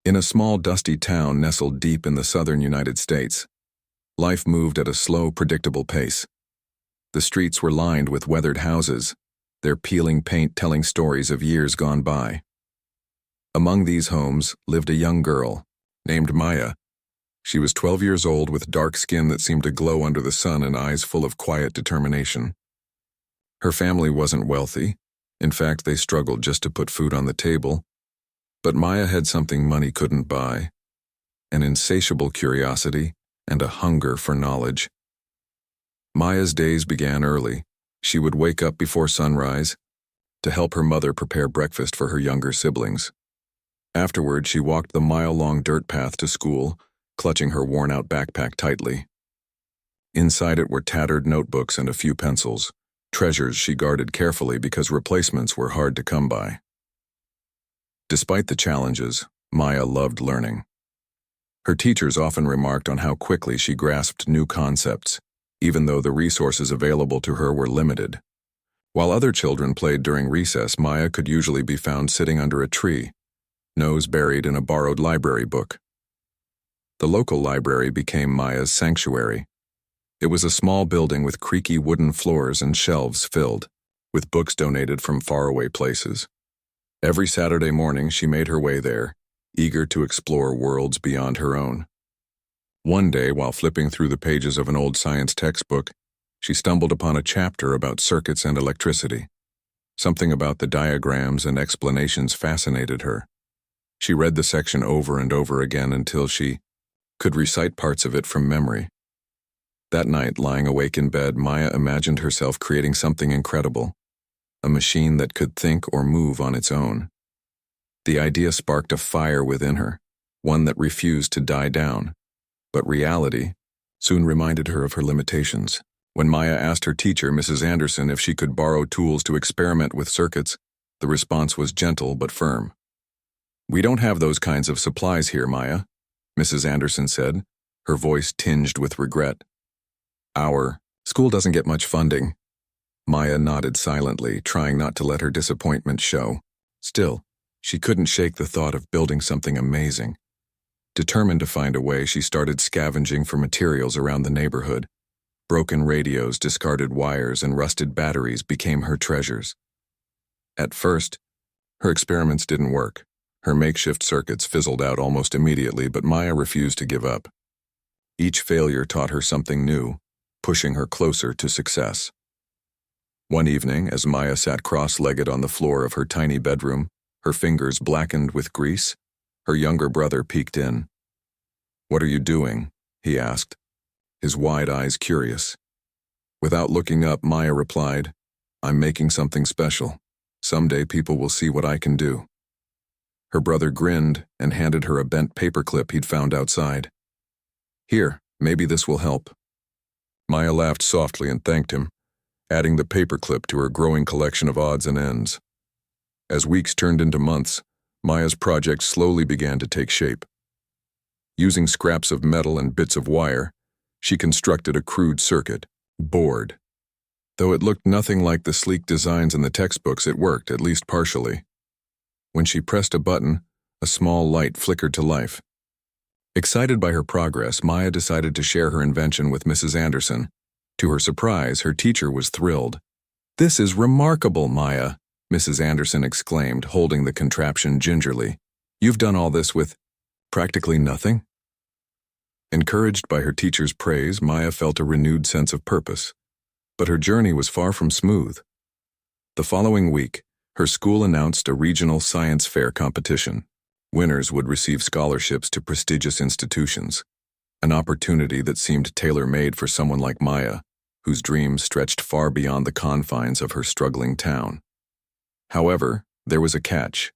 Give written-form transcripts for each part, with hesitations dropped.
In a small, dusty town nestled deep in the southern United States, life moved at a slow, predictable pace. The streets were lined with weathered houses, their peeling paint telling stories of years gone by. Among these homes lived a young girl, named Maya. She was 12 years old with dark skin that seemed to glow under the sun and eyes full of quiet determination. Her family wasn't wealthy. In fact, they struggled just to put food on the table. But Maya had something money couldn't buy: an insatiable curiosity and a hunger for knowledge. Maya's days began early. She would wake up before sunrise to help her mother prepare breakfast for her younger siblings. Afterward, she walked the mile-long dirt path to school, clutching her worn-out backpack tightly. Inside it were tattered notebooks and a few pencils, treasures she guarded carefully because replacements were hard to come by. Despite the challenges, Maya loved learning. Her teachers often remarked on how quickly she grasped new concepts, even though the resources available to her were limited. While other children played during recess, Maya could usually be found sitting under a tree, nose buried in a borrowed library book. The local library became Maya's sanctuary. It was a small building with creaky wooden floors and shelves filled with books donated from faraway places. Every Saturday morning she made her way there, eager to explore worlds beyond her own. One day, while flipping through the pages of an old science textbook, she stumbled upon a chapter about circuits and electricity. Something about the diagrams and explanations fascinated her. She read the section over and over again until she could recite parts of it from memory. That night, lying awake in bed, Maya imagined herself creating something incredible, a machine that could think or move on its own. The idea sparked a fire within her, one that refused to die down. But reality soon reminded her of her limitations. When Maya asked her teacher, Mrs. Anderson, if she could borrow tools to experiment with circuits, the response was gentle but firm. "We don't have those kinds of supplies here, Maya," Mrs. Anderson said, her voice tinged with regret. "Our school doesn't get much funding." Maya nodded silently, trying not to let her disappointment show. Still, she couldn't shake the thought of building something amazing. Determined to find a way, she started scavenging for materials around the neighborhood. Broken radios, discarded wires, and rusted batteries became her treasures. At first, her experiments didn't work. Her makeshift circuits fizzled out almost immediately, but Maya refused to give up. Each failure taught her something new, pushing her closer to success. One evening, as Maya sat cross-legged on the floor of her tiny bedroom, her fingers blackened with grease, her younger brother peeked in. "What are you doing?" he asked, his wide eyes curious. Without looking up, Maya replied, "I'm making something special. Someday people will see what I can do." Her brother grinned and handed her a bent paperclip he'd found outside. "Here, maybe this will help." Maya laughed softly and thanked him, adding the paperclip to her growing collection of odds and ends. As weeks turned into months, Maya's project slowly began to take shape. Using scraps of metal and bits of wire, she constructed a crude circuit board. Though it looked nothing like the sleek designs in the textbooks, it worked, at least partially. When she pressed a button, a small light flickered to life. Excited by her progress, Maya decided to share her invention with Mrs. Anderson. To her surprise, her teacher was thrilled. "This is remarkable, Maya," Mrs. Anderson exclaimed, holding the contraption gingerly. "You've done all this with practically nothing?" Encouraged by her teacher's praise, Maya felt a renewed sense of purpose. But her journey was far from smooth. The following week, her school announced a regional science fair competition. Winners would receive scholarships to prestigious institutions, an opportunity that seemed tailor-made for someone like Maya, whose dreams stretched far beyond the confines of her struggling town. However, there was a catch.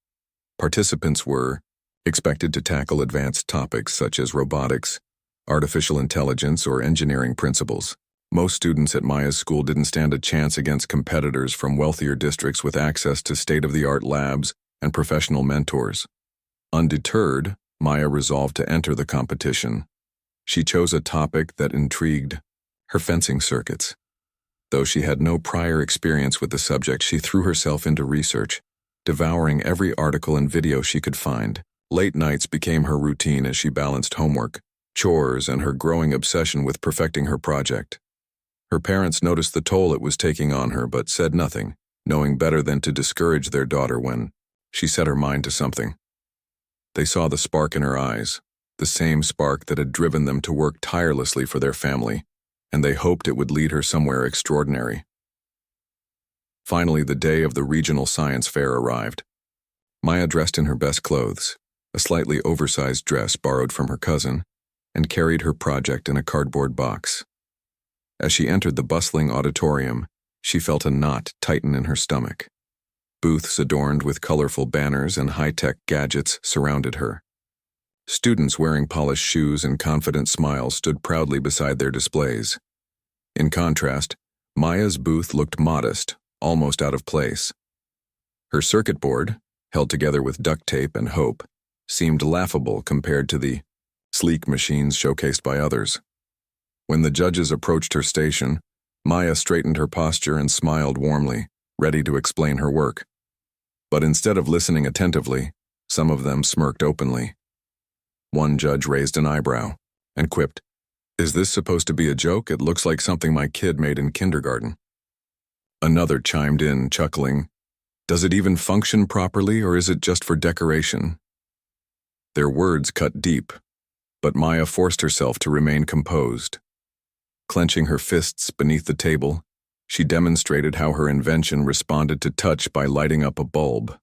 Participants were expected to tackle advanced topics such as robotics, artificial intelligence, or engineering principles. Most students at Maya's school didn't stand a chance against competitors from wealthier districts with access to state-of-the-art labs and professional mentors. Undeterred, Maya resolved to enter the competition. She chose a topic that intrigued: her fencing circuits. Though she had no prior experience with the subject, she threw herself into research, devouring every article and video she could find. Late nights became her routine as she balanced homework, chores, and her growing obsession with perfecting her project. Her parents noticed the toll it was taking on her but said nothing, knowing better than to discourage their daughter when she set her mind to something. They saw the spark in her eyes, the same spark that had driven them to work tirelessly for their family, and they hoped it would lead her somewhere extraordinary. Finally, the day of the regional science fair arrived. Maya dressed in her best clothes, a slightly oversized dress borrowed from her cousin, and carried her project in a cardboard box. As she entered the bustling auditorium, she felt a knot tighten in her stomach. Booths adorned with colorful banners and high-tech gadgets surrounded her. Students wearing polished shoes and confident smiles stood proudly beside their displays. In contrast, Maya's booth looked modest, almost out of place. Her circuit board, held together with duct tape and hope, seemed laughable compared to the sleek machines showcased by others. When the judges approached her station, Maya straightened her posture and smiled warmly, ready to explain her work. But instead of listening attentively, some of them smirked openly. One judge raised an eyebrow and quipped, "Is this supposed to be a joke? It looks like something my kid made in kindergarten." Another chimed in, chuckling, "Does it even function properly, or is it just for decoration?" Their words cut deep, but Maya forced herself to remain composed. Clenching her fists beneath the table, she demonstrated how her invention responded to touch by lighting up a bulb.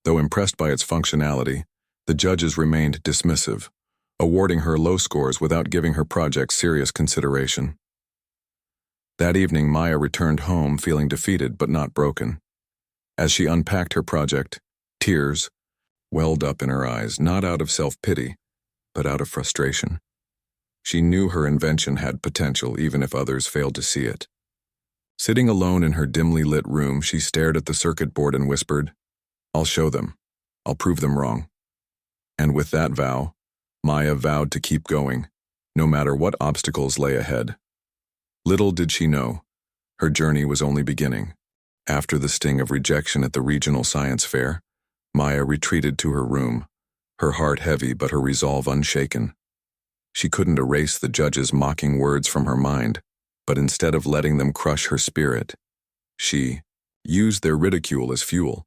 Though impressed by its functionality, the judges remained dismissive, awarding her low scores without giving her project serious consideration. That evening, Maya returned home feeling defeated but not broken. As she unpacked her project, tears welled up in her eyes, not out of self-pity, but out of frustration. She knew her invention had potential, even if others failed to see it. Sitting alone in her dimly lit room, she stared at the circuit board and whispered, "I'll show them. I'll prove them wrong." And with that vow, Maya vowed to keep going, no matter what obstacles lay ahead. Little did she know, her journey was only beginning. After the sting of rejection at the regional science fair, Maya retreated to her room, her heart heavy but her resolve unshaken. She couldn't erase the judges' mocking words from her mind, but instead of letting them crush her spirit, she used their ridicule as fuel.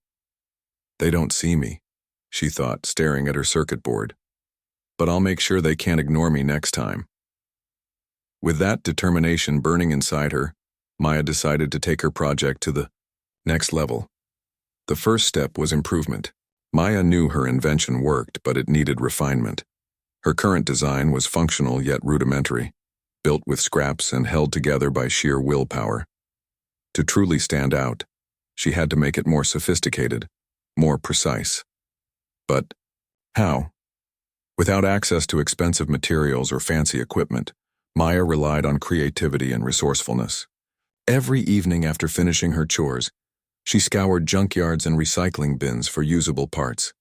"They don't see me," she thought, staring at her circuit board. "But I'll make sure they can't ignore me next time." With that determination burning inside her, Maya decided to take her project to the next level. The first step was improvement. Maya knew her invention worked, but it needed refinement. Her current design was functional yet rudimentary, built with scraps and held together by sheer willpower. To truly stand out, she had to make it more sophisticated, more precise. But how? Without access to expensive materials or fancy equipment, Maya relied on creativity and resourcefulness. Every evening after finishing her chores, she scoured junkyards and recycling bins for usable parts.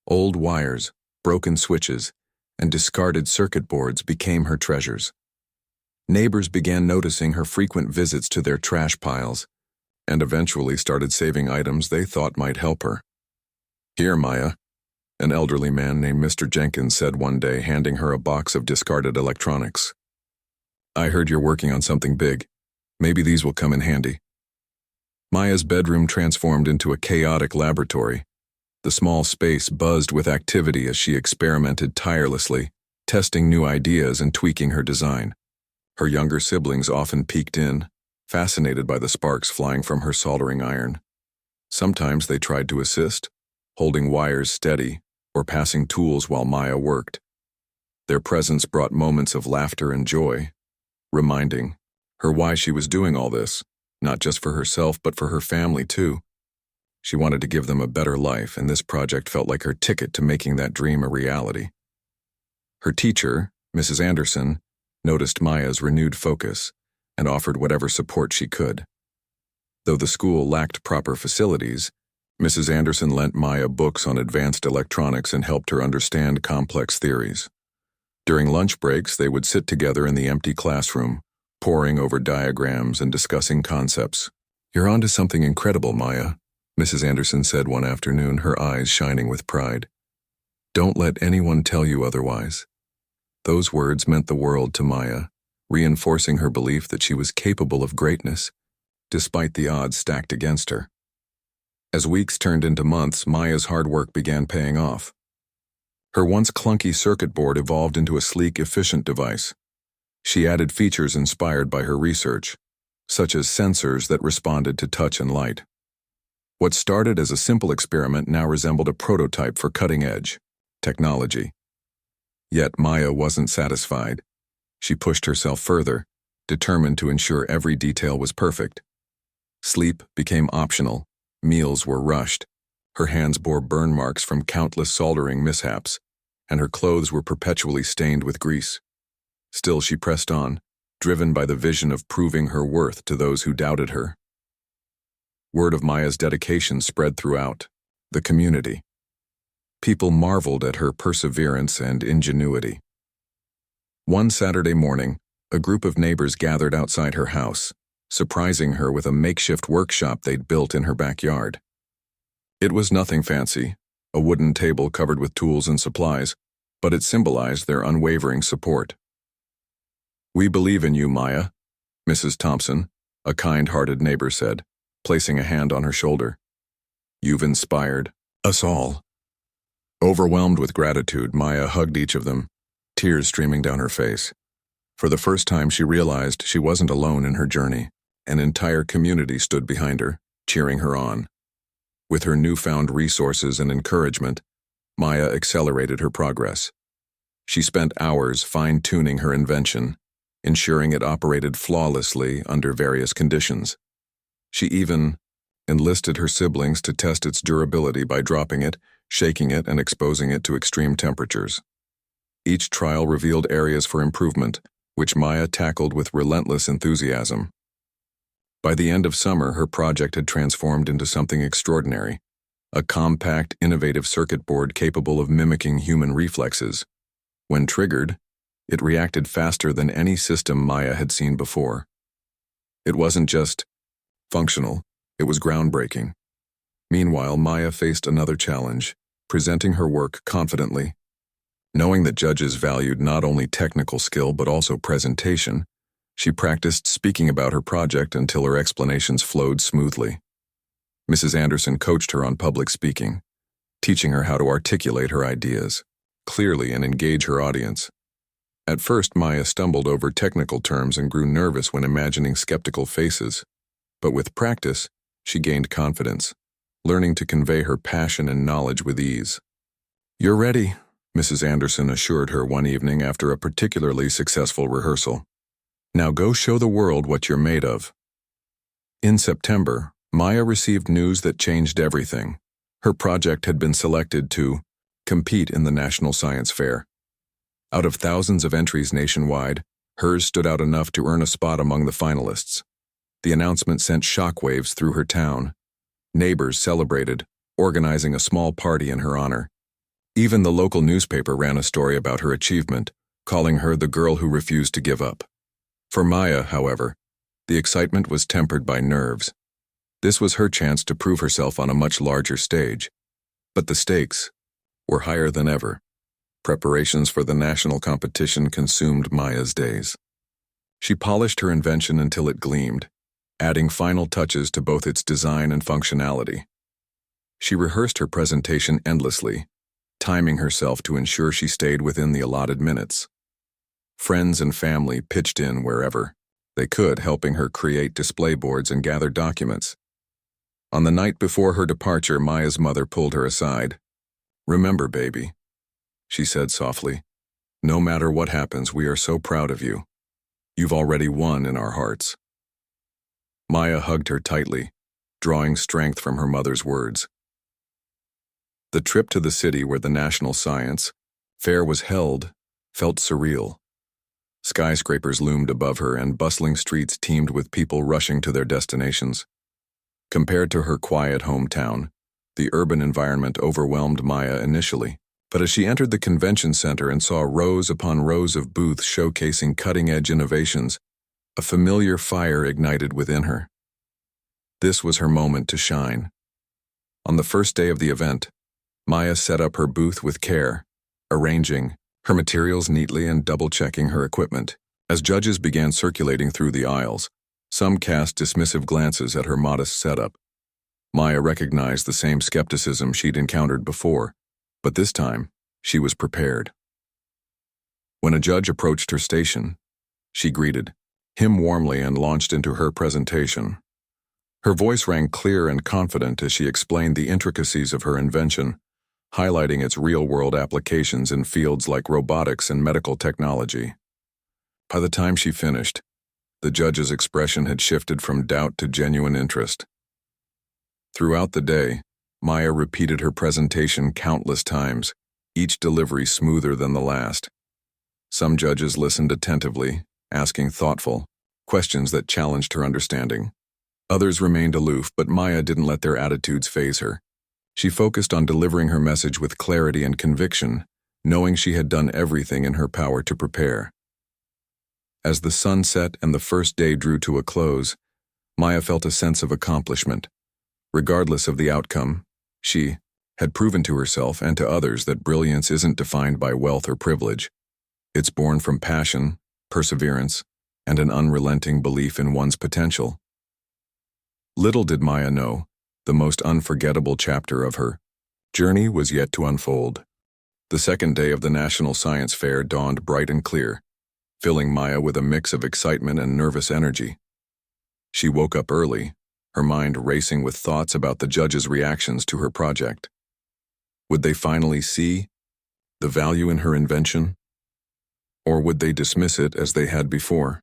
Old wires, broken switches, and discarded circuit boards became her treasures. Neighbors began noticing her frequent visits to their trash piles, and eventually started saving items they thought might help her. "Here, Maya," an elderly man named Mr. Jenkins said one day, handing her a box of discarded electronics. "I heard you're working on something big. Maybe these will come in handy." Maya's bedroom transformed into a chaotic laboratory. The small space buzzed with activity as she experimented tirelessly, testing new ideas and tweaking her design. Her younger siblings often peeked in, fascinated by the sparks flying from her soldering iron. Sometimes they tried to assist, holding wires steady or passing tools while Maya worked. Their presence brought moments of laughter and joy, reminding her why she was doing all this, not just for herself but for her family too. She wanted to give them a better life, and this project felt like her ticket to making that dream a reality. Her teacher, Mrs. Anderson, noticed Maya's renewed focus and offered whatever support she could. Though the school lacked proper facilities, Mrs. Anderson lent Maya books on advanced electronics and helped her understand complex theories. During lunch breaks, they would sit together in the empty classroom, poring over diagrams and discussing concepts. "You're onto something incredible, Maya," Mrs. Anderson said one afternoon, her eyes shining with pride. Don't let anyone tell you otherwise. Those words meant the world to Maya, reinforcing her belief that she was capable of greatness, despite the odds stacked against her. As weeks turned into months, Maya's hard work began paying off. Her once clunky circuit board evolved into a sleek, efficient device. She added features inspired by her research, such as sensors that responded to touch and light. What started as a simple experiment now resembled a prototype for cutting-edge technology. Yet Maya wasn't satisfied. She pushed herself further, determined to ensure every detail was perfect. Sleep became optional, meals were rushed, her hands bore burn marks from countless soldering mishaps, and her clothes were perpetually stained with grease. Still she pressed on, driven by the vision of proving her worth to those who doubted her. Word of Maya's dedication spread throughout the community. People marveled at her perseverance and ingenuity. One Saturday morning, a group of neighbors gathered outside her house, surprising her with a makeshift workshop they'd built in her backyard. It was nothing fancy, a wooden table covered with tools and supplies, but it symbolized their unwavering support. "We believe in you, Maya," Mrs. Thompson, a kind-hearted neighbor said, placing a hand on her shoulder. "You've inspired us all." Overwhelmed with gratitude, Maya hugged each of them, tears streaming down her face. For the first time, she realized she wasn't alone in her journey. An entire community stood behind her, cheering her on. With her newfound resources and encouragement, Maya accelerated her progress. She spent hours fine-tuning her invention, ensuring it operated flawlessly under various conditions. She even enlisted her siblings to test its durability by dropping it, shaking it, and exposing it to extreme temperatures. Each trial revealed areas for improvement, which Maya tackled with relentless enthusiasm. By the end of summer, her project had transformed into something extraordinary, a compact, innovative circuit board capable of mimicking human reflexes. When triggered, it reacted faster than any system Maya had seen before. It wasn't just functional, it was groundbreaking. Meanwhile, Maya faced another challenge, presenting her work confidently. Knowing that judges valued not only technical skill but also presentation, she practiced speaking about her project until her explanations flowed smoothly. Mrs. Anderson coached her on public speaking, teaching her how to articulate her ideas clearly and engage her audience. At first, Maya stumbled over technical terms and grew nervous when imagining skeptical faces. But with practice, she gained confidence, learning to convey her passion and knowledge with ease. "You're ready," Mrs. Anderson assured her one evening after a particularly successful rehearsal. "Now go show the world what you're made of." In September, Maya received news that changed everything. Her project had been selected to compete in the National Science Fair. Out of thousands of entries nationwide, hers stood out enough to earn a spot among the finalists. The announcement sent shockwaves through her town. Neighbors celebrated, organizing a small party in her honor. Even the local newspaper ran a story about her achievement, calling her the girl who refused to give up. For Maya, however, the excitement was tempered by nerves. This was her chance to prove herself on a much larger stage. But the stakes were higher than ever. Preparations for the national competition consumed Maya's days. She polished her invention until it gleamed, adding final touches to both its design and functionality. She rehearsed her presentation endlessly, timing herself to ensure she stayed within the allotted minutes. Friends and family pitched in wherever they could, helping her create display boards and gather documents. On the night before her departure, Maya's mother pulled her aside. "Remember, baby," she said softly, "no matter what happens, we are so proud of you. You've already won in our hearts." Maya hugged her tightly, drawing strength from her mother's words. The trip to the city where the National Science Fair was held felt surreal. Skyscrapers loomed above her and bustling streets teemed with people rushing to their destinations. Compared to her quiet hometown, the urban environment overwhelmed Maya initially. But as she entered the convention center and saw rows upon rows of booths showcasing cutting-edge innovations, a familiar fire ignited within her. This was her moment to shine. On the first day of the event, Maya set up her booth with care, arranging her materials neatly and double-checking her equipment. As judges began circulating through the aisles, some cast dismissive glances at her modest setup. Maya recognized the same skepticism she'd encountered before, but this time, she was prepared. When a judge approached her station, she greeted him warmly and launched into her presentation. Her voice rang clear and confident as she explained the intricacies of her invention, highlighting its real-world applications in fields like robotics and medical technology. By the time she finished, the judge's expression had shifted from doubt to genuine interest. Throughout the day, Maya repeated her presentation countless times, each delivery smoother than the last. Some judges listened attentively, asking thoughtful questions that challenged her understanding. Others remained aloof, but Maya didn't let their attitudes faze her. She focused on delivering her message with clarity and conviction, knowing she had done everything in her power to prepare. As the sun set and the first day drew to a close, Maya felt a sense of accomplishment. Regardless of the outcome, she had proven to herself and to others that brilliance isn't defined by wealth or privilege. It's born from passion, perseverance, and an unrelenting belief in one's potential. Little did Maya know, the most unforgettable chapter of her journey was yet to unfold. The second day of the National Science Fair dawned bright and clear, filling Maya with a mix of excitement and nervous energy. She woke up early, her mind racing with thoughts about the judges' reactions to her project. Would they finally see the value in her invention? Or would they dismiss it as they had before?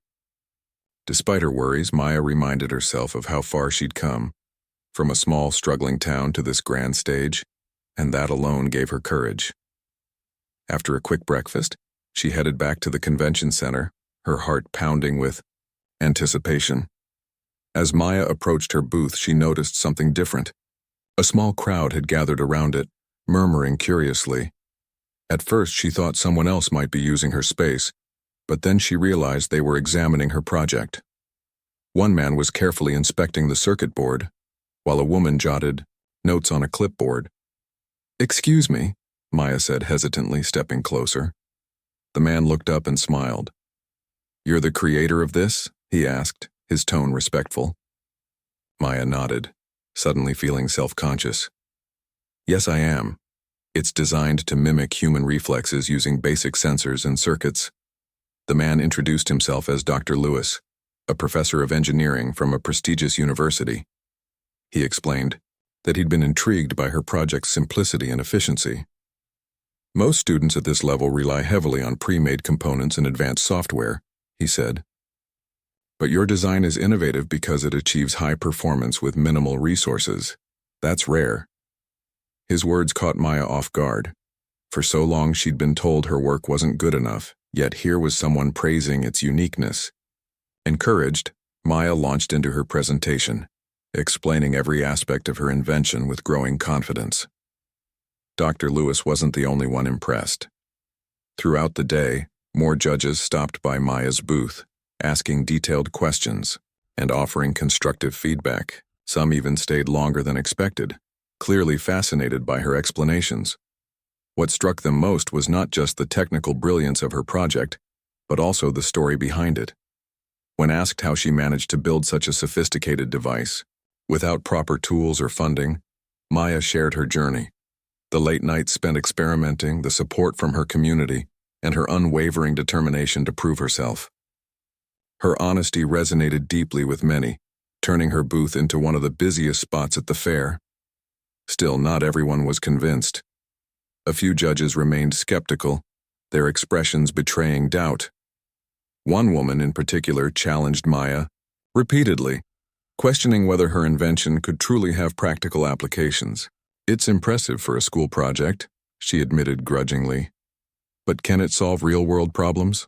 Despite her worries, Maya reminded herself of how far she'd come, from a small, struggling town to this grand stage, and that alone gave her courage. After a quick breakfast, she headed back to the convention center, her heart pounding with anticipation. As Maya approached her booth, she noticed something different. A small crowd had gathered around it, murmuring curiously. At first, she thought someone else might be using her space, but then she realized they were examining her project. One man was carefully inspecting the circuit board, while a woman jotted notes on a clipboard. "Excuse me," Maya said hesitantly, stepping closer. The man looked up and smiled. "You're the creator of this?" he asked, his tone respectful. Maya nodded, suddenly feeling self-conscious. "Yes, I am. It's designed to mimic human reflexes using basic sensors and circuits." The man introduced himself as Dr. Lewis, a professor of engineering from a prestigious university. He explained that he'd been intrigued by her project's simplicity and efficiency. "Most students at this level rely heavily on pre-made components and advanced software," he said. "But your design is innovative because it achieves high performance with minimal resources. That's rare." His words caught Maya off guard. For so long she'd been told her work wasn't good enough, yet here was someone praising its uniqueness. Encouraged, Maya launched into her presentation, explaining every aspect of her invention with growing confidence. Dr. Lewis wasn't the only one impressed. Throughout the day, more judges stopped by Maya's booth, asking detailed questions and offering constructive feedback. Some even stayed longer than expected, clearly fascinated by her explanations. What struck them most was not just the technical brilliance of her project, but also the story behind it. When asked how she managed to build such a sophisticated device, without proper tools or funding, Maya shared her journey. The late nights spent experimenting, the support from her community, and her unwavering determination to prove herself. Her honesty resonated deeply with many, turning her booth into one of the busiest spots at the fair. Still, not everyone was convinced. A few judges remained skeptical, their expressions betraying doubt. One woman in particular challenged Maya repeatedly, questioning whether her invention could truly have practical applications. "It's impressive for a school project," she admitted grudgingly. "But can it solve real-world problems?"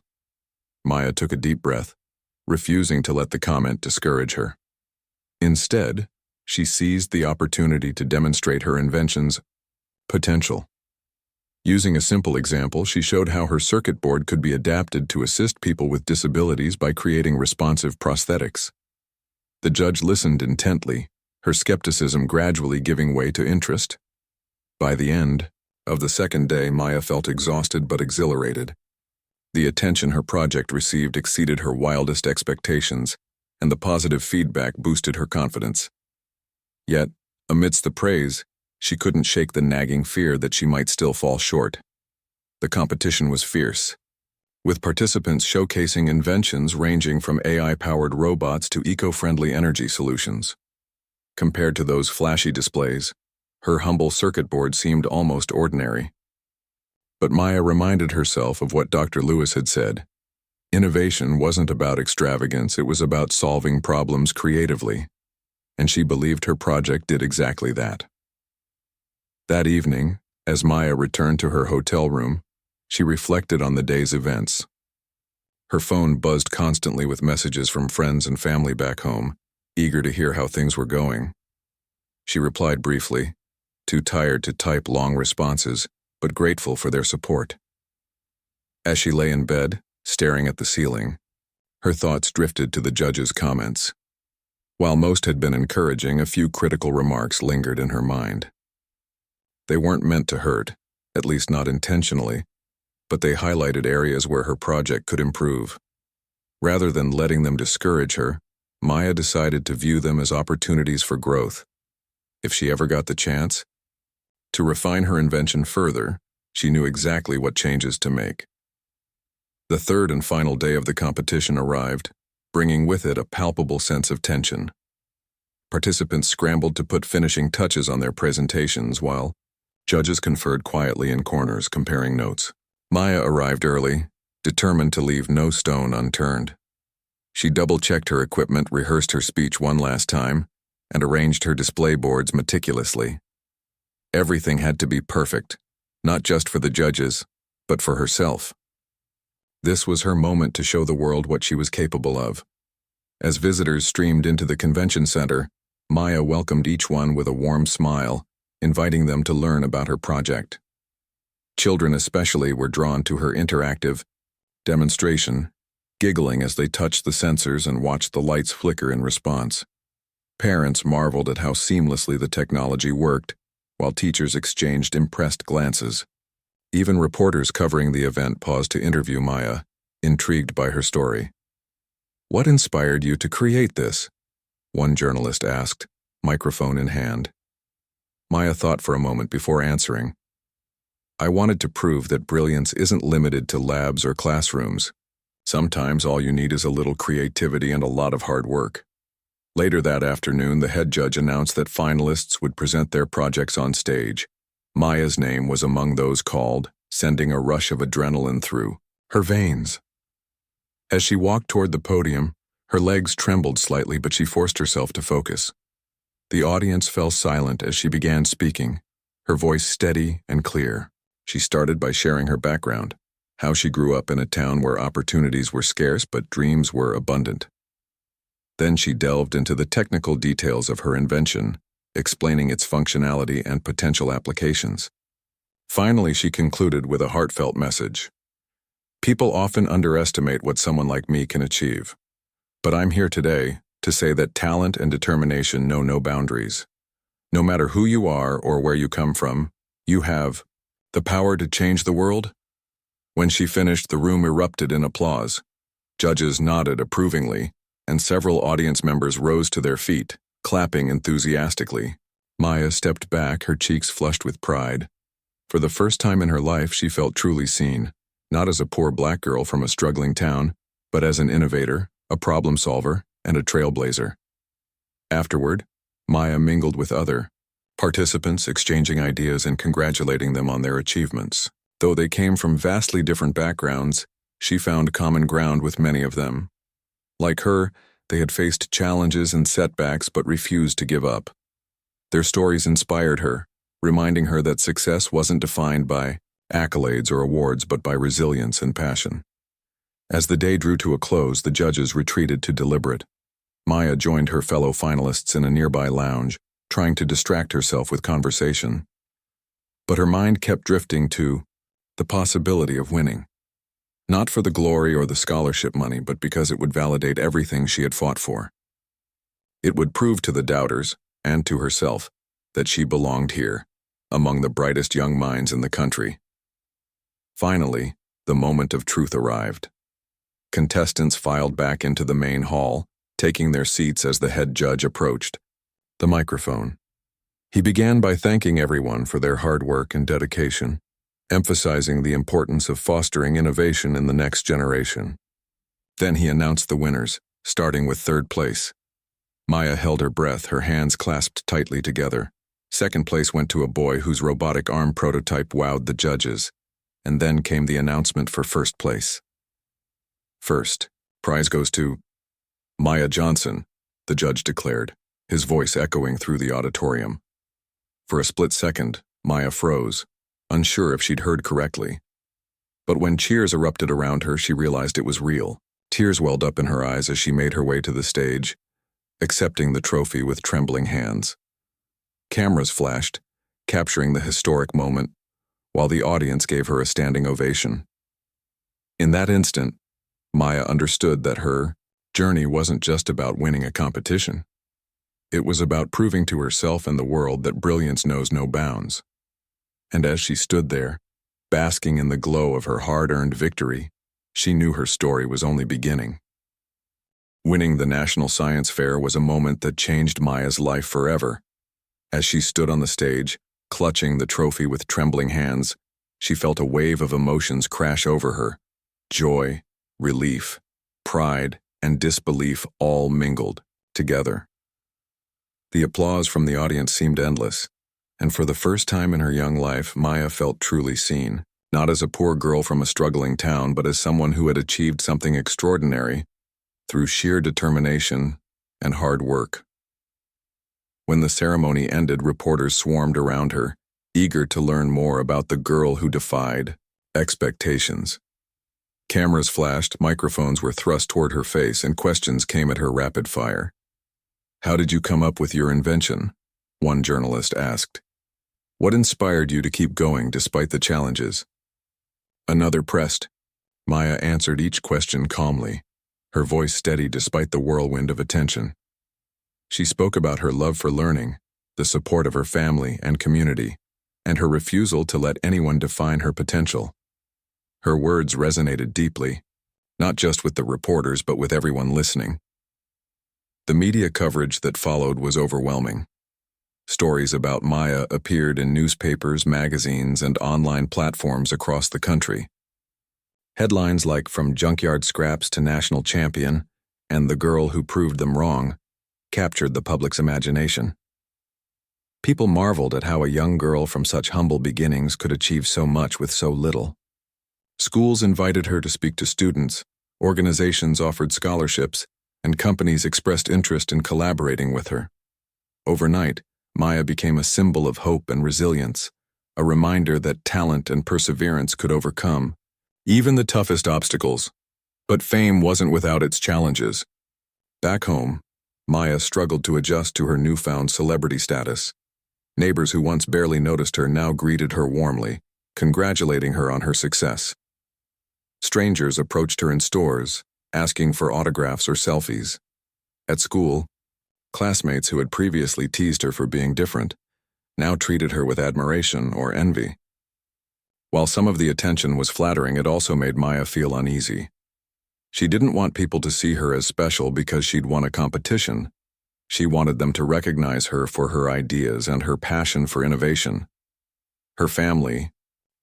Maya took a deep breath, refusing to let the comment discourage her. Instead, she seized the opportunity to demonstrate her invention's potential. Using a simple example, she showed how her circuit board could be adapted to assist people with disabilities by creating responsive prosthetics. The judge listened intently, her skepticism gradually giving way to interest. By the end of the second day, Maya felt exhausted but exhilarated. The attention her project received exceeded her wildest expectations, and the positive feedback boosted her confidence. Yet, amidst the praise, she couldn't shake the nagging fear that she might still fall short. The competition was fierce, with participants showcasing inventions ranging from AI-powered robots to eco-friendly energy solutions. Compared to those flashy displays, her humble circuit board seemed almost ordinary. But Maya reminded herself of what Dr. Lewis had said. Innovation wasn't about extravagance, it was about solving problems creatively. And she believed her project did exactly that. That evening, as Maya returned to her hotel room, she reflected on the day's events. Her phone buzzed constantly with messages from friends and family back home, eager to hear how things were going. She replied briefly, too tired to type long responses, but grateful for their support. As she lay in bed, staring at the ceiling, her thoughts drifted to the judge's comments. While most had been encouraging, a few critical remarks lingered in her mind. They weren't meant to hurt, at least not intentionally, but they highlighted areas where her project could improve. Rather than letting them discourage her, Maya decided to view them as opportunities for growth. If she ever got the chance to refine her invention further, she knew exactly what changes to make. The third and final day of the competition arrived, bringing with it a palpable sense of tension. Participants scrambled to put finishing touches on their presentations while judges conferred quietly in corners comparing notes. Maya arrived early, determined to leave no stone unturned. She double-checked her equipment, rehearsed her speech one last time, and arranged her display boards meticulously. Everything had to be perfect, not just for the judges, but for herself. This was her moment to show the world what she was capable of. As visitors streamed into the convention center, Maya welcomed each one with a warm smile, inviting them to learn about her project. Children especially were drawn to her interactive demonstration, giggling as they touched the sensors and watched the lights flicker in response. Parents marveled at how seamlessly the technology worked, while teachers exchanged impressed glances. Even reporters covering the event paused to interview Maya, intrigued by her story. "What inspired you to create this?" one journalist asked, microphone in hand. Maya thought for a moment before answering. "I wanted to prove that brilliance isn't limited to labs or classrooms. Sometimes all you need is a little creativity and a lot of hard work." Later that afternoon, the head judge announced that finalists would present their projects on stage. Maya's name was among those called, sending a rush of adrenaline through her veins. As she walked toward the podium, her legs trembled slightly, but she forced herself to focus. The audience fell silent as she began speaking, her voice steady and clear. She started by sharing her background, how she grew up in a town where opportunities were scarce but dreams were abundant. Then she delved into the technical details of her invention, explaining its functionality and potential applications. Finally, she concluded with a heartfelt message. "People often underestimate what someone like me can achieve. But I'm here today to say that talent and determination know no boundaries. No matter who you are or where you come from, you have the power to change the world." When she finished, the room erupted in applause. Judges nodded approvingly, and several audience members rose to their feet, clapping enthusiastically. Maya stepped back, her cheeks flushed with pride. For the first time in her life, she felt truly seen, not as a poor black girl from a struggling town, but as an innovator, a problem solver, and a trailblazer. Afterward, Maya mingled with other participants, exchanging ideas and congratulating them on their achievements. Though they came from vastly different backgrounds, she found common ground with many of them. Like her, they had faced challenges and setbacks but refused to give up. Their stories inspired her, reminding her that success wasn't defined by accolades or awards but by resilience and passion. As the day drew to a close, the judges retreated to deliberate. Maya joined her fellow finalists in a nearby lounge, trying to distract herself with conversation. But her mind kept drifting to the possibility of winning. Not for the glory or the scholarship money, but because it would validate everything she had fought for. It would prove to the doubters, and to herself, that she belonged here, among the brightest young minds in the country. Finally, the moment of truth arrived. Contestants filed back into the main hall, taking their seats as the head judge approached the microphone. He began by thanking everyone for their hard work and dedication, emphasizing the importance of fostering innovation in the next generation. Then he announced the winners, starting with third place. Maya held her breath, her hands clasped tightly together. Second place went to a boy whose robotic arm prototype wowed the judges, and then came the announcement for first place. First, prize goes to Maya Johnson, the judge declared, his voice echoing through the auditorium. For a split second, Maya froze, unsure if she'd heard correctly. But when cheers erupted around her, she realized it was real. Tears welled up in her eyes as she made her way to the stage, accepting the trophy with trembling hands. Cameras flashed, capturing the historic moment, while the audience gave her a standing ovation. In that instant, Maya understood that her journey wasn't just about winning a competition. It was about proving to herself and the world that brilliance knows no bounds. And as she stood there, basking in the glow of her hard-earned victory, she knew her story was only beginning. Winning the National Science Fair was a moment that changed Maya's life forever. As she stood on the stage, clutching the trophy with trembling hands, she felt a wave of emotions crash over her. Joy, relief, pride, and disbelief all mingled together. The applause from the audience seemed endless, and for the first time in her young life, Maya felt truly seen, not as a poor girl from a struggling town, but as someone who had achieved something extraordinary through sheer determination and hard work. When the ceremony ended, reporters swarmed around her, eager to learn more about the girl who defied expectations. Cameras flashed, microphones were thrust toward her face, and questions came at her rapid fire. "How did you come up with your invention?" one journalist asked. "What inspired you to keep going despite the challenges?" Another pressed. Maya answered each question calmly, her voice steady despite the whirlwind of attention. She spoke about her love for learning, the support of her family and community, and her refusal to let anyone define her potential. Her words resonated deeply, not just with the reporters but with everyone listening. The media coverage that followed was overwhelming. Stories about Maya appeared in newspapers, magazines, and online platforms across the country. Headlines like "From Junkyard Scraps to National Champion" and "The Girl Who Proved Them Wrong" captured the public's imagination. People marveled at how a young girl from such humble beginnings could achieve so much with so little. Schools invited her to speak to students, organizations offered scholarships, and companies expressed interest in collaborating with her. Overnight, Maya became a symbol of hope and resilience, a reminder that talent and perseverance could overcome even the toughest obstacles. But fame wasn't without its challenges. Back home, Maya struggled to adjust to her newfound celebrity status. Neighbors who once barely noticed her now greeted her warmly, congratulating her on her success. Strangers approached her in stores, asking for autographs or selfies. At school, classmates who had previously teased her for being different now treated her with admiration or envy. While some of the attention was flattering, it also made Maya feel uneasy. She didn't want people to see her as special because she'd won a competition. She wanted them to recognize her for her ideas and her passion for innovation. Her family,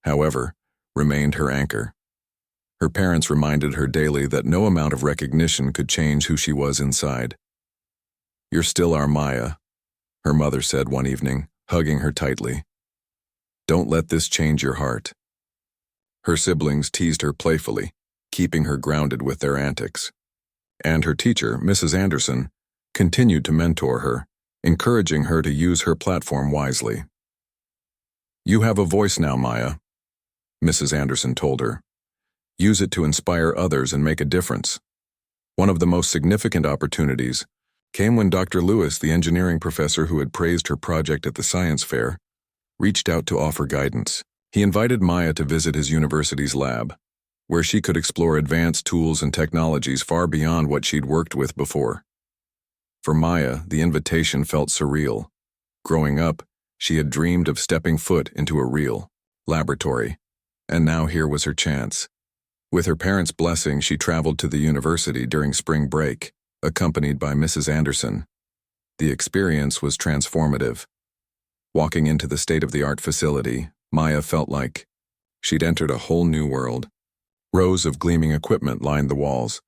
however, remained her anchor. Her parents reminded her daily that no amount of recognition could change who she was inside. "You're still our Maya," her mother said one evening, hugging her tightly. "Don't let this change your heart." Her siblings teased her playfully, keeping her grounded with their antics. And her teacher, Mrs. Anderson, continued to mentor her, encouraging her to use her platform wisely. "You have a voice now, Maya," Mrs. Anderson told her. "Use it to inspire others and make a difference." One of the most significant opportunities came when Dr. Lewis, the engineering professor who had praised her project at the science fair, reached out to offer guidance. He invited Maya to visit his university's lab, where she could explore advanced tools and technologies far beyond what she'd worked with before. For Maya, the invitation felt surreal. Growing up, She had dreamed of stepping foot into a real laboratory, and now here was her chance. With her parents' blessing, she traveled to the university during spring break, accompanied by Mrs. Anderson. The experience was transformative. Walking into the state-of-the-art facility, Maya felt like she'd entered a whole new world. Rows of gleaming equipment lined the walls,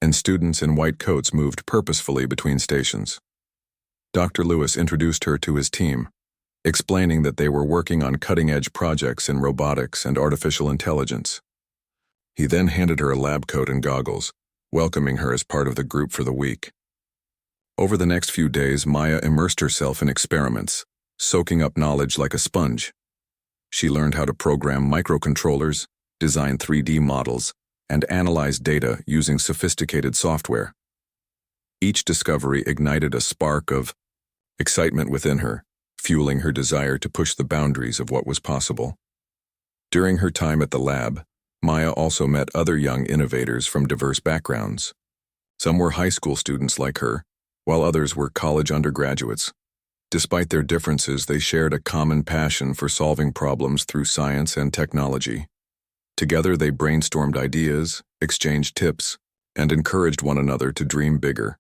and students in white coats moved purposefully between stations. Dr. Lewis introduced her to his team, explaining that they were working on cutting-edge projects in robotics and artificial intelligence. He then handed her a lab coat and goggles, welcoming her as part of the group for the week. Over the next few days, Maya immersed herself in experiments, soaking up knowledge like a sponge. She learned how to program microcontrollers, design 3D models, and analyze data using sophisticated software. Each discovery ignited a spark of excitement within her, fueling her desire to push the boundaries of what was possible. During her time at the lab, Maya also met other young innovators from diverse backgrounds. Some were high school students like her, while others were college undergraduates. Despite their differences, they shared a common passion for solving problems through science and technology. Together, they brainstormed ideas, exchanged tips, and encouraged one another to dream bigger.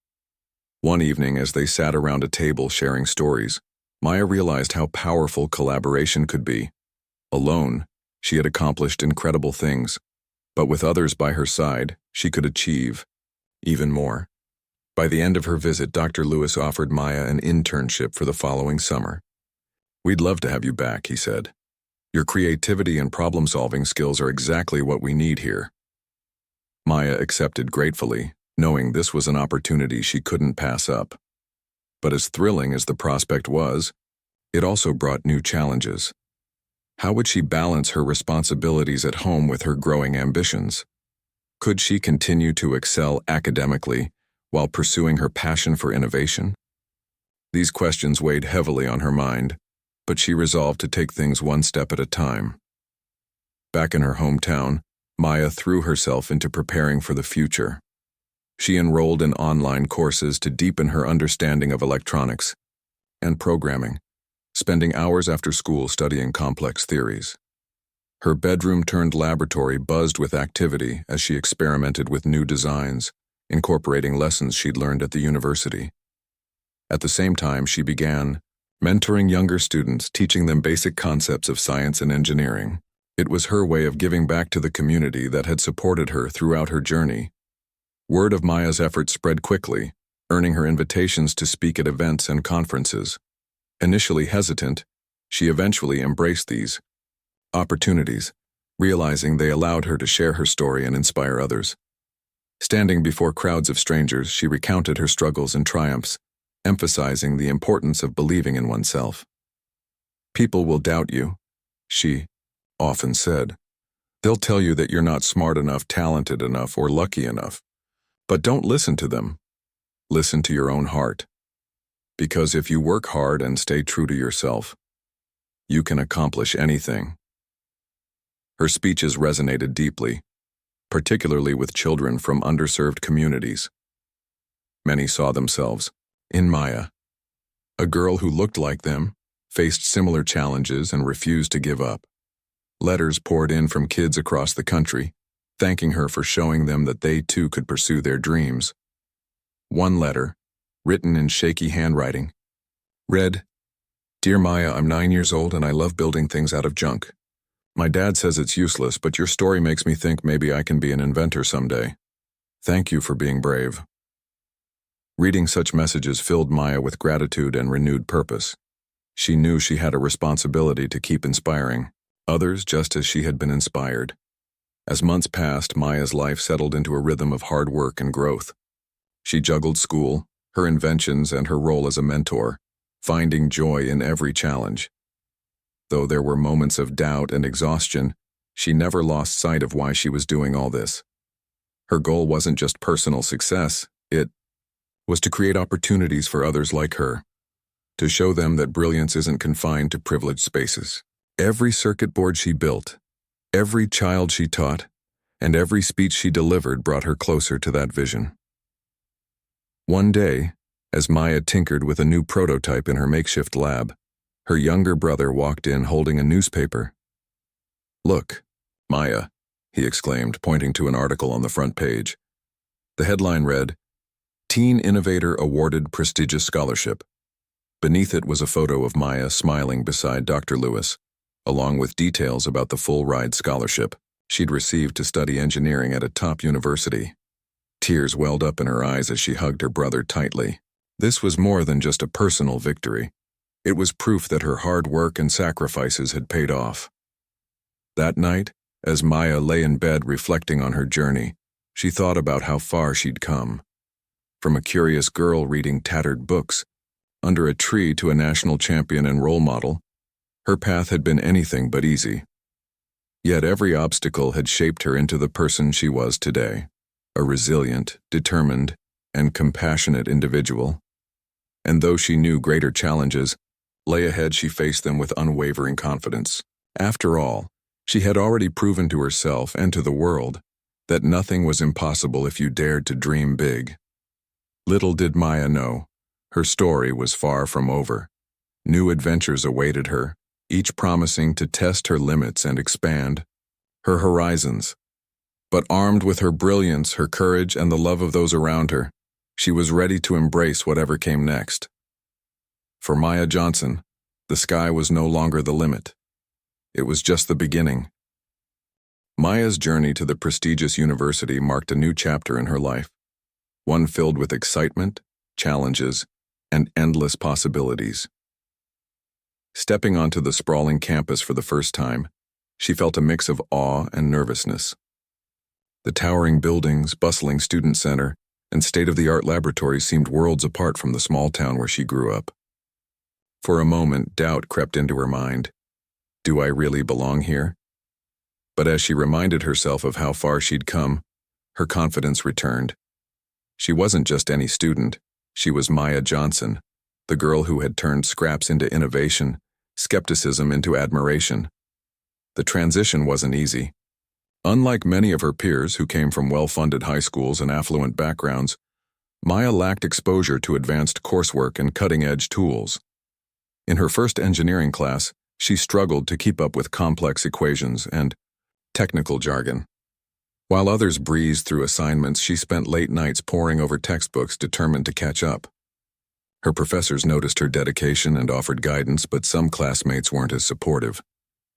One evening, as they sat around a table sharing stories, Maya realized how powerful collaboration could be. Alone, she had accomplished incredible things, but with others by her side, she could achieve even more. By the end of her visit, Dr. Lewis offered Maya an internship for the following summer. "We'd love to have you back," he said. "Your creativity and problem-solving skills are exactly what we need here." Maya accepted gratefully, knowing this was an opportunity she couldn't pass up. But as thrilling as the prospect was, it also brought new challenges. How would she balance her responsibilities at home with her growing ambitions? Could she continue to excel academically while pursuing her passion for innovation? These questions weighed heavily on her mind, but she resolved to take things one step at a time. Back in her hometown, Maya threw herself into preparing for the future. She enrolled in online courses to deepen her understanding of electronics and programming, spending hours after school studying complex theories. Her bedroom-turned-laboratory buzzed with activity as she experimented with new designs, incorporating lessons she'd learned at the university. At the same time, she began mentoring younger students, teaching them basic concepts of science and engineering. It was her way of giving back to the community that had supported her throughout her journey. Word of Maya's efforts spread quickly, earning her invitations to speak at events and conferences. Initially hesitant, she eventually embraced these opportunities, realizing they allowed her to share her story and inspire others. Standing before crowds of strangers, she recounted her struggles and triumphs, emphasizing the importance of believing in oneself. "People will doubt you," she often said. "They'll tell you that you're not smart enough, talented enough, or lucky enough. But don't listen to them. Listen to your own heart. Because if you work hard and stay true to yourself, you can accomplish anything." Her speeches resonated deeply, particularly with children from underserved communities. Many saw themselves in Maya, a girl who looked like them, faced similar challenges, and refused to give up. Letters poured in from kids across the country, thanking her for showing them that they too could pursue their dreams. One letter, written in shaky handwriting, read, "Dear Maya, I'm 9 years old and I love building things out of junk. My dad says it's useless, but your story makes me think maybe I can be an inventor someday. Thank you for being brave." Reading such messages filled Maya with gratitude and renewed purpose. She knew she had a responsibility to keep inspiring others just as she had been inspired. As months passed, Maya's life settled into a rhythm of hard work and growth. She juggled school, her inventions, and her role as a mentor, finding joy in every challenge. Though there were moments of doubt and exhaustion, she never lost sight of why she was doing all this. Her goal wasn't just personal success, it was to create opportunities for others like her, to show them that brilliance isn't confined to privileged spaces. Every circuit board she built, every child she taught, and every speech she delivered brought her closer to that vision. One day, as Maya tinkered with a new prototype in her makeshift lab, Her younger brother walked in holding a newspaper. "Look, Maya," he exclaimed, pointing to an article on the front page. The headline read, "Teen Innovator Awarded Prestigious Scholarship." Beneath it was a photo of Maya smiling beside Dr. Lewis, along with details about the full-ride scholarship she'd received to study engineering at a top university. Tears welled up in her eyes as she hugged her brother tightly. This was more than just a personal victory. It was proof that her hard work and sacrifices had paid off. That night, as Maya lay in bed reflecting on her journey, she thought about how far she'd come. From a curious girl reading tattered books under a tree to a national champion and role model, her path had been anything but easy. Yet every obstacle had shaped her into the person she was today, a resilient, determined, and compassionate individual. And though she knew greater challenges lay ahead, she faced them with unwavering confidence. After all, she had already proven to herself and to the world that nothing was impossible if you dared to dream big. Little did Maya know, her story was far from over. New adventures awaited her, each promising to test her limits and expand her horizons. But armed with her brilliance, her courage, and the love of those around her, she was ready to embrace whatever came next. For Maya Johnson, the sky was no longer the limit. It was just the beginning. Maya's journey to the prestigious university marked a new chapter in her life, one filled with excitement, challenges, and endless possibilities. Stepping onto the sprawling campus for the first time, she felt a mix of awe and nervousness. The towering buildings, bustling student center, and state-of-the-art laboratories seemed worlds apart from the small town where she grew up. For a moment, doubt crept into her mind. Do I really belong here? But as she reminded herself of how far she'd come, her confidence returned. She wasn't just any student, she was Maya Johnson, the girl who had turned scraps into innovation, skepticism into admiration. The transition wasn't easy. Unlike many of her peers who came from well-funded high schools and affluent backgrounds, Maya lacked exposure to advanced coursework and cutting-edge tools. In her first engineering class, she struggled to keep up with complex equations and technical jargon. While others breezed through assignments, she spent late nights poring over textbooks determined to catch up. Her professors noticed her dedication and offered guidance, but some classmates weren't as supportive.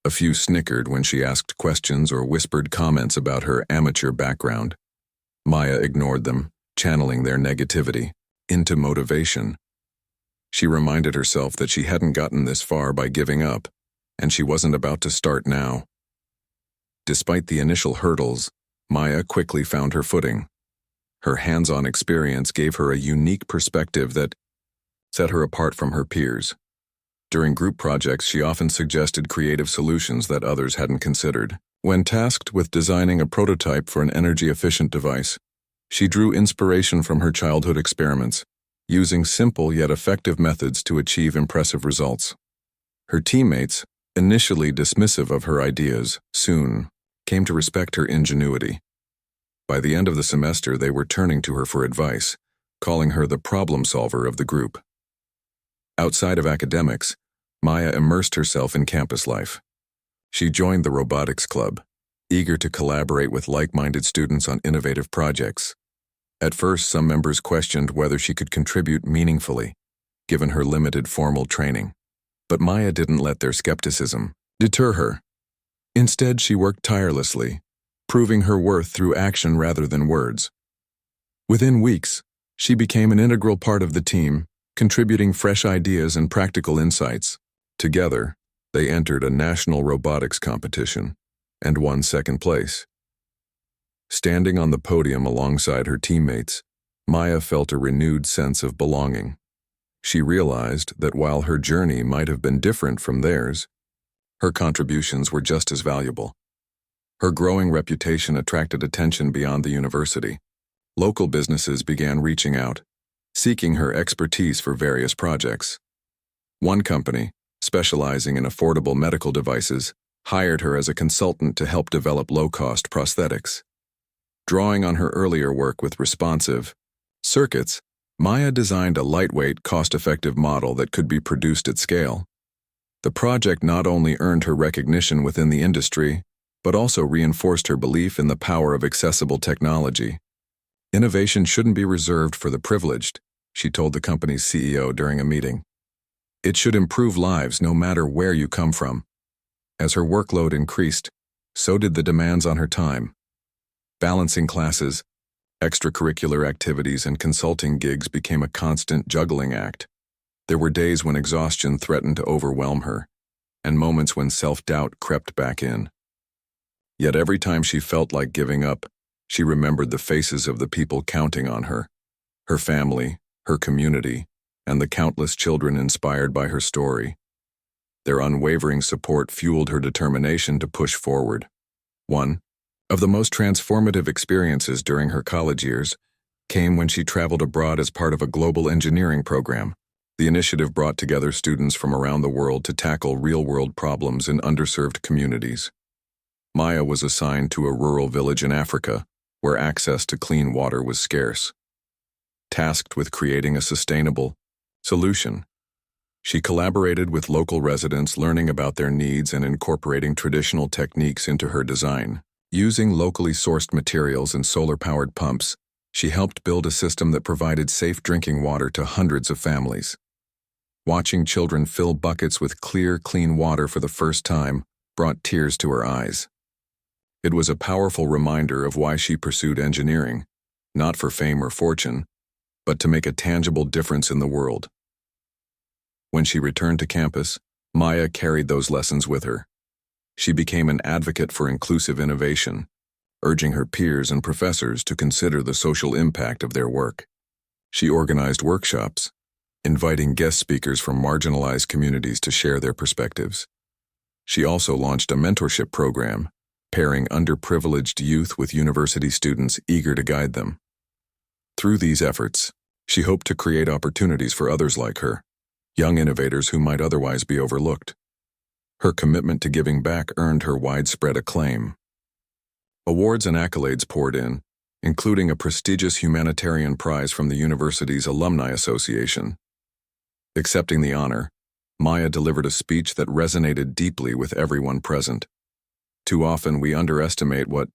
A few snickered when she asked questions or whispered comments about her amateur background. Maya ignored them, channeling their negativity into motivation. She reminded herself that she hadn't gotten this far by giving up, and she wasn't about to start now. Despite the initial hurdles, Maya quickly found her footing. Her hands-on experience gave her a unique perspective that set her apart from her peers. During group projects, she often suggested creative solutions that others hadn't considered. When tasked with designing a prototype for an energy-efficient device, she drew inspiration from her childhood experiments, using simple yet effective methods to achieve impressive results. Her teammates, initially dismissive of her ideas, soon came to respect her ingenuity. By the end of the semester, they were turning to her for advice, calling her the problem solver of the group. Outside of academics, Maya immersed herself in campus life. She joined the robotics club, eager to collaborate with like-minded students on innovative projects. At first, some members questioned whether she could contribute meaningfully, given her limited formal training. But Maya didn't let their skepticism deter her. Instead, she worked tirelessly, proving her worth through action rather than words. Within weeks, she became an integral part of the team, contributing fresh ideas and practical insights. Together, they entered a national robotics competition and won second place. Standing on the podium alongside her teammates, Maya felt a renewed sense of belonging. She realized that while her journey might have been different from theirs, her contributions were just as valuable. Her growing reputation attracted attention beyond the university. Local businesses began reaching out, seeking her expertise for various projects. One company, specializing in affordable medical devices, hired her as a consultant to help develop low-cost prosthetics. Drawing on her earlier work with responsive circuits, Maya designed a lightweight, cost-effective model that could be produced at scale. The project not only earned her recognition within the industry, but also reinforced her belief in the power of accessible technology. Innovation shouldn't be reserved for the privileged, she told the company's CEO during a meeting. It should improve lives no matter where you come from. As her workload increased, so did the demands on her time. Balancing classes, extracurricular activities, and consulting gigs became a constant juggling act. There were days when exhaustion threatened to overwhelm her, and moments when self-doubt crept back in. Yet every time she felt like giving up, she remembered the faces of the people counting on her, her family, her community, and the countless children inspired by her story. Their unwavering support fueled her determination to push forward. One of the most transformative experiences during her college years came when she traveled abroad as part of a global engineering program. The initiative brought together students from around the world to tackle real-world problems in underserved communities. Maya was assigned to a rural village in Africa, where access to clean water was scarce. Tasked with creating a sustainable solution, she collaborated with local residents, learning about their needs and incorporating traditional techniques into her design. Using locally sourced materials and solar-powered pumps, she helped build a system that provided safe drinking water to hundreds of families. Watching children fill buckets with clear, clean water for the first time brought tears to her eyes. It was a powerful reminder of why she pursued engineering, not for fame or fortune, but to make a tangible difference in the world. When she returned to campus, Maya carried those lessons with her. She became an advocate for inclusive innovation, urging her peers and professors to consider the social impact of their work. She organized workshops, inviting guest speakers from marginalized communities to share their perspectives. She also launched a mentorship program, pairing underprivileged youth with university students eager to guide them. Through these efforts, she hoped to create opportunities for others like her, young innovators who might otherwise be overlooked. Her commitment to giving back earned her widespread acclaim. Awards and accolades poured in, including a prestigious humanitarian prize from the university's Alumni Association. Accepting the honor, Maya delivered a speech that resonated deeply with everyone present. Too often we underestimate what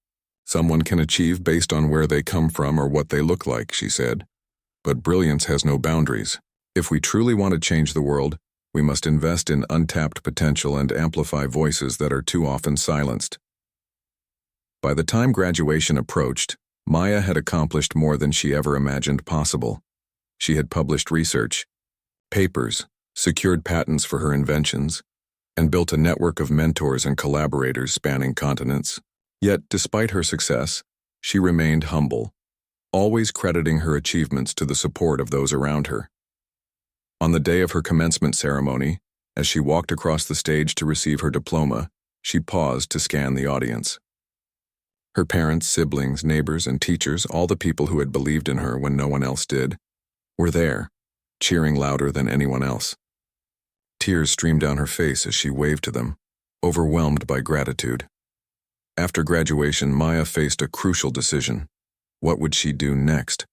someone can achieve based on where they come from or what they look like, she said. But brilliance has no boundaries. If we truly want to change the world, we must invest in untapped potential and amplify voices that are too often silenced. By the time graduation approached, Maya had accomplished more than she ever imagined possible. She had published research, papers, secured patents for her inventions, and built a network of mentors and collaborators spanning continents. Yet, despite her success, she remained humble, always crediting her achievements to the support of those around her. On the day of her commencement ceremony, as she walked across the stage to receive her diploma, she paused to scan the audience. Her parents, siblings, neighbors, and teachers, all the people who had believed in her when no one else did, were there, cheering louder than anyone else. Tears streamed down her face as she waved to them, overwhelmed by gratitude. After graduation, Maya faced a crucial decision. What would she do next?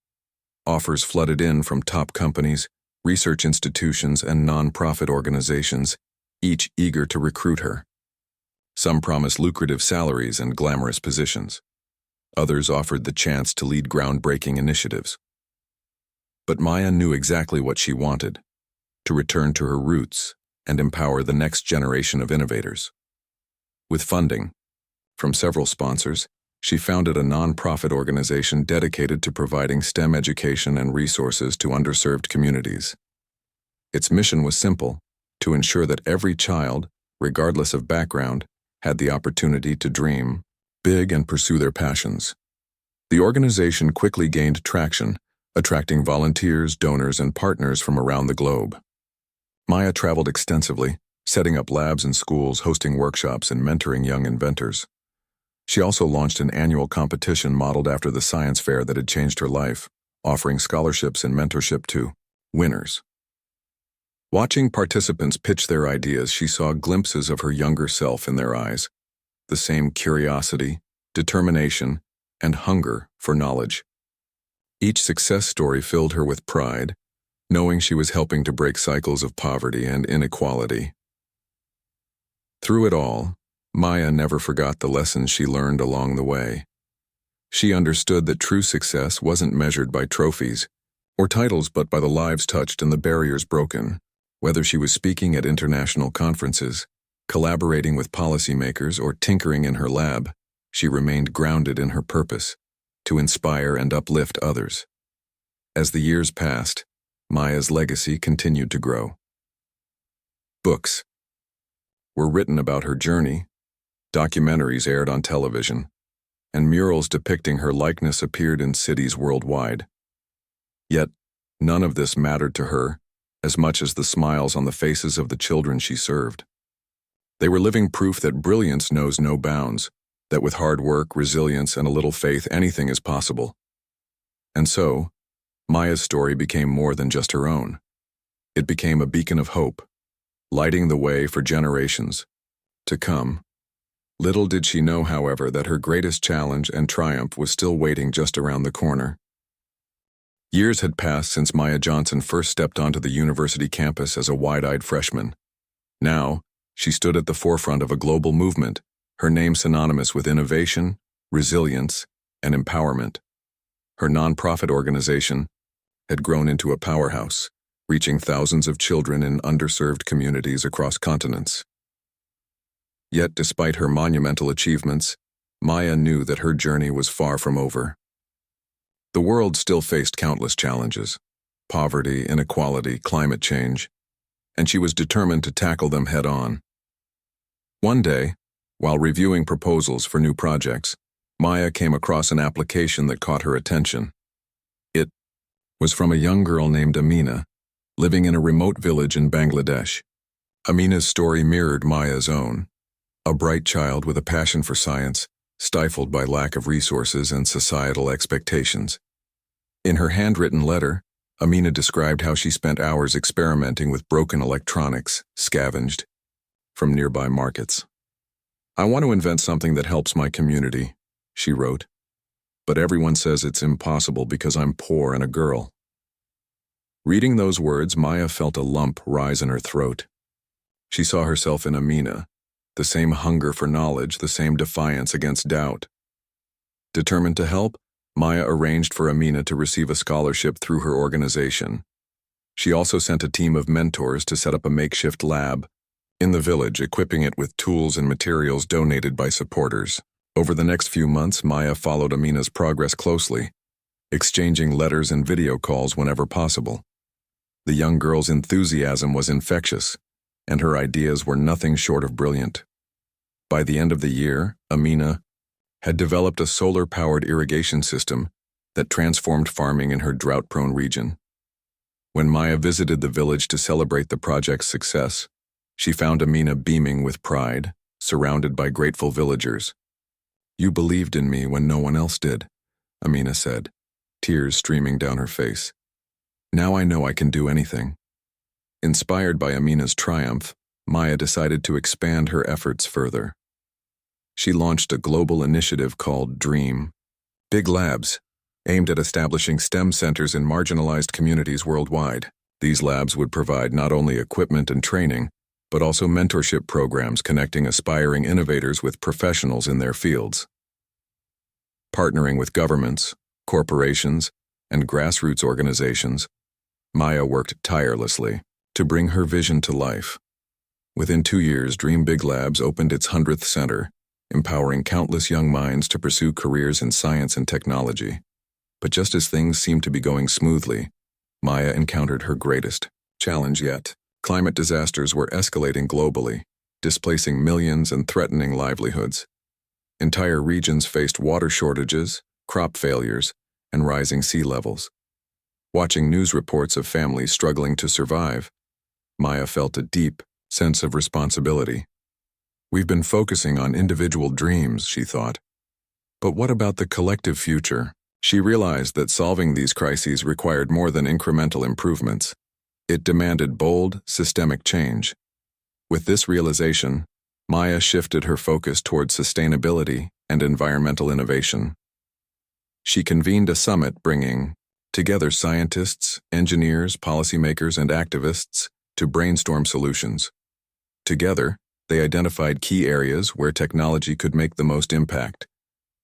Offers flooded in from top companies, research institutions, and non-profit organizations, each eager to recruit her. Some promised lucrative salaries and glamorous positions. Others offered the chance to lead groundbreaking initiatives. But Maya knew exactly what she wanted: to return to her roots and empower the next generation of innovators. With funding from several sponsors, she founded a non-profit organization dedicated to providing STEM education and resources to underserved communities. Its mission was simple: to ensure that every child, regardless of background, had the opportunity to dream big and pursue their passions. The organization quickly gained traction, attracting volunteers, donors, and partners from around the globe. Maya traveled extensively, setting up labs in schools, hosting workshops, and mentoring young inventors. She also launched an annual competition modeled after the science fair that had changed her life, offering scholarships and mentorship to winners. Watching participants pitch their ideas, she saw glimpses of her younger self in their eyes, the same curiosity, determination, and hunger for knowledge. Each success story filled her with pride, knowing she was helping to break cycles of poverty and inequality. Through it all, Maya never forgot the lessons she learned along the way. She understood that true success wasn't measured by trophies or titles but by the lives touched and the barriers broken. Whether she was speaking at international conferences, collaborating with policymakers, or tinkering in her lab, she remained grounded in her purpose, to inspire and uplift others. As the years passed, Maya's legacy continued to grow. Books were written about her journey, documentaries aired on television, and murals depicting her likeness appeared in cities worldwide. Yet, none of this mattered to her as much as the smiles on the faces of the children she served. They were living proof that brilliance knows no bounds, that with hard work, resilience, and a little faith, anything is possible. And so, Maya's story became more than just her own. It became a beacon of hope, lighting the way for generations to come. Little did she know, however, that her greatest challenge and triumph was still waiting just around the corner. Years had passed since Maya Johnson first stepped onto the university campus as a wide-eyed freshman. Now, she stood at the forefront of a global movement, her name synonymous with innovation, resilience, and empowerment. Her nonprofit organization had grown into a powerhouse, reaching thousands of children in underserved communities across continents. Yet, despite her monumental achievements, Maya knew that her journey was far from over. The world still faced countless challenges: poverty, inequality, climate change, and she was determined to tackle them head-on. One day, while reviewing proposals for new projects, Maya came across an application that caught her attention. It was from a young girl named Amina, living in a remote village in Bangladesh. Amina's story mirrored Maya's own, a bright child with a passion for science, stifled by lack of resources and societal expectations. In her handwritten letter, Amina described how she spent hours experimenting with broken electronics, scavenged from nearby markets. "I want to invent something that helps my community," she wrote, "but everyone says it's impossible because I'm poor and a girl." Reading those words, Maya felt a lump rise in her throat. She saw herself in Amina, the same hunger for knowledge, the same defiance against doubt. Determined to help, Maya arranged for Amina to receive a scholarship through her organization. She also sent a team of mentors to set up a makeshift lab in the village, equipping it with tools and materials donated by supporters. Over the next few months, Maya followed Amina's progress closely, exchanging letters and video calls whenever possible. The young girl's enthusiasm was infectious, and her ideas were nothing short of brilliant. By the end of the year, Amina had developed a solar-powered irrigation system that transformed farming in her drought-prone region. When Maya visited the village to celebrate the project's success, she found Amina beaming with pride, surrounded by grateful villagers. "You believed in me when no one else did," Amina said, tears streaming down her face. "Now I know I can do anything." Inspired by Amina's triumph, Maya decided to expand her efforts further. She launched a global initiative called DREAM Big Labs, aimed at establishing STEM centers in marginalized communities worldwide. These labs would provide not only equipment and training, but also mentorship programs connecting aspiring innovators with professionals in their fields. Partnering with governments, corporations, and grassroots organizations, Maya worked tirelessly to bring her vision to life. Within 2 years, Dream Big Labs opened its 100th center, empowering countless young minds to pursue careers in science and technology. But just as things seemed to be going smoothly, Maya encountered her greatest challenge yet. Climate disasters were escalating globally, displacing millions and threatening livelihoods. Entire regions faced water shortages, crop failures, and rising sea levels. Watching news reports of families struggling to survive, Maya felt a deep sense of responsibility. "We've been focusing on individual dreams," she thought. "But what about the collective future?" She realized that solving these crises required more than incremental improvements. It demanded bold, systemic change. With this realization, Maya shifted her focus towards sustainability and environmental innovation. She convened a summit bringing together scientists, engineers, policymakers, and activists to brainstorm solutions. Together, They identified key areas where technology could make the most impact: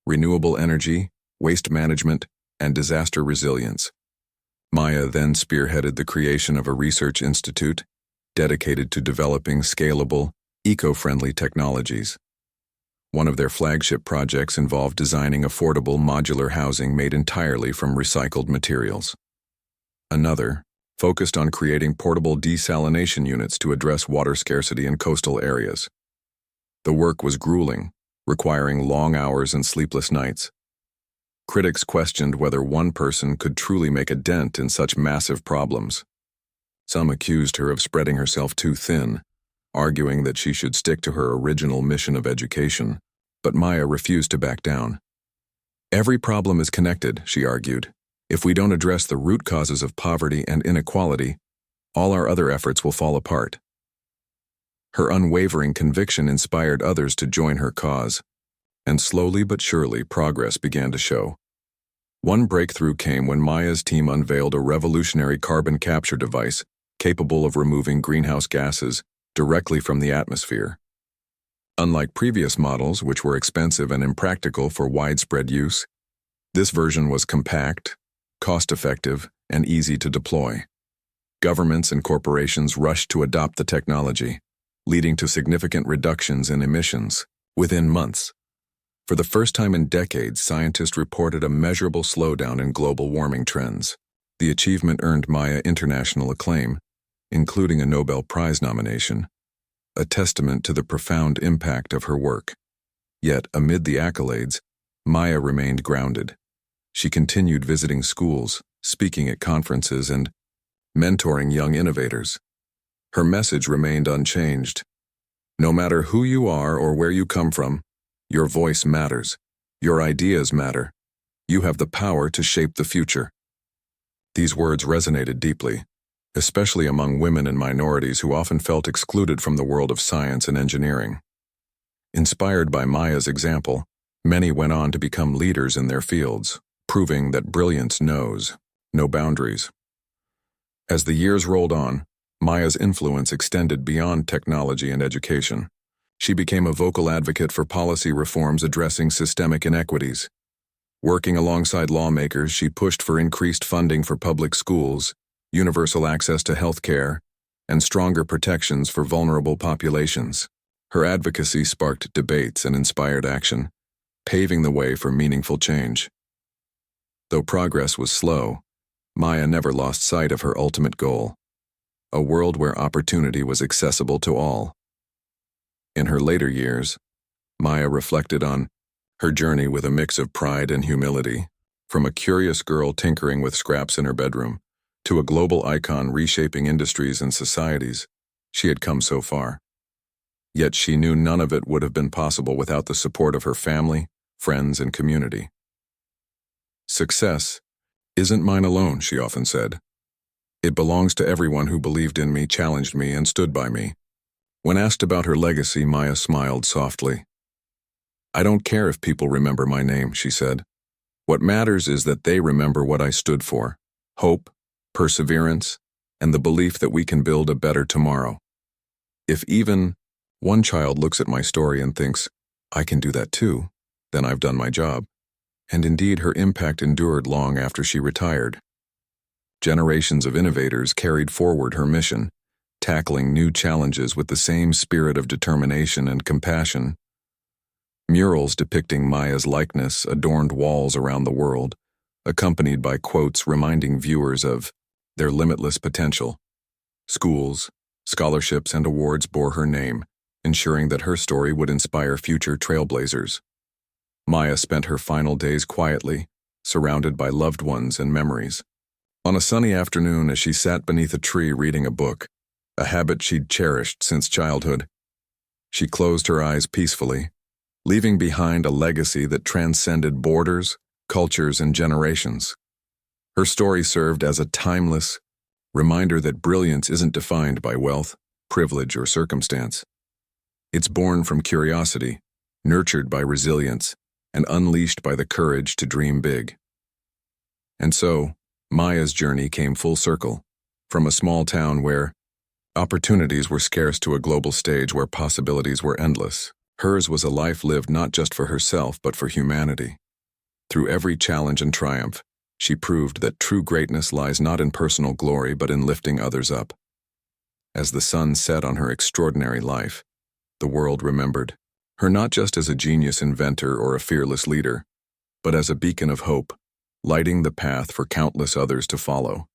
renewable energy, waste management, and disaster resilience. Maya then spearheaded the creation of a research institute dedicated to developing scalable, eco-friendly technologies. One of their flagship projects involved designing affordable modular housing made entirely from recycled materials. Another focused on creating portable desalination units to address water scarcity in coastal areas. The work was grueling, requiring long hours and sleepless nights. Critics questioned whether one person could truly make a dent in such massive problems. Some accused her of spreading herself too thin, arguing that she should stick to her original mission of education, but Maya refused to back down. Every problem is connected, she argued. If we don't address the root causes of poverty and inequality, all our other efforts will fall apart. Her unwavering conviction inspired others to join her cause, and slowly but surely progress began to show. One breakthrough came when Maya's team unveiled a revolutionary carbon capture device capable of removing greenhouse gases directly from the atmosphere. Unlike previous models, which were expensive and impractical for widespread use, this version was compact, cost-effective, and easy to deploy. Governments and corporations rushed to adopt the technology, leading to significant reductions in emissions within months. For the first time in decades, scientists reported a measurable slowdown in global warming trends. The achievement earned Maya international acclaim, including a Nobel Prize nomination, a testament to the profound impact of her work. Yet, amid the accolades, Maya remained grounded. She continued visiting schools, speaking at conferences, and mentoring young innovators. Her message remained unchanged. No matter who you are or where you come from, your voice matters. Your ideas matter. You have the power to shape the future. These words resonated deeply, especially among women and minorities who often felt excluded from the world of science and engineering. Inspired by Maya's example, many went on to become leaders in their fields, proving that brilliance knows no boundaries. As the years rolled on, Maya's influence extended beyond technology and education. She became a vocal advocate for policy reforms addressing systemic inequities. Working alongside lawmakers, she pushed for increased funding for public schools, universal access to health care, and stronger protections for vulnerable populations. Her advocacy sparked debates and inspired action, paving the way for meaningful change. Though progress was slow, Maya never lost sight of her ultimate goal: a world where opportunity was accessible to all. In her later years, Maya reflected on her journey with a mix of pride and humility. From a curious girl tinkering with scraps in her bedroom to a global icon reshaping industries and societies, she had come so far. Yet she knew none of it would have been possible without the support of her family, friends, and community. "Success isn't mine alone," she often said. "It belongs to everyone who believed in me, challenged me, and stood by me." When asked about her legacy, Maya smiled softly. "I don't care if people remember my name," she said. "What matters is that they remember what I stood for: hope, perseverance, and the belief that we can build a better tomorrow. If even one child looks at my story and thinks, 'I can do that too,' then I've done my job." And indeed, her impact endured long after she retired. Generations of innovators carried forward her mission, tackling new challenges with the same spirit of determination and compassion. Murals depicting Maya's likeness adorned walls around the world, accompanied by quotes reminding viewers of their limitless potential. Schools, scholarships, and awards bore her name, ensuring that her story would inspire future trailblazers. Maya spent her final days quietly, surrounded by loved ones and memories. On a sunny afternoon, as she sat beneath a tree reading a book, a habit she'd cherished since childhood, she closed her eyes peacefully, leaving behind a legacy that transcended borders, cultures, and generations. Her story served as a timeless reminder that brilliance isn't defined by wealth, privilege, or circumstance. It's born from curiosity, nurtured by resilience, and unleashed by the courage to dream big. And so, Maya's journey came full circle, from a small town where Opportunities were scarce to a global stage where possibilities were endless. Hers was a life lived not just for herself but for humanity. Through every challenge and triumph, she proved that true greatness lies not in personal glory but in lifting others up. As the sun set on her extraordinary life, the world remembered her not just as a genius inventor or a fearless leader, but as a beacon of hope, lighting the path for countless others to follow.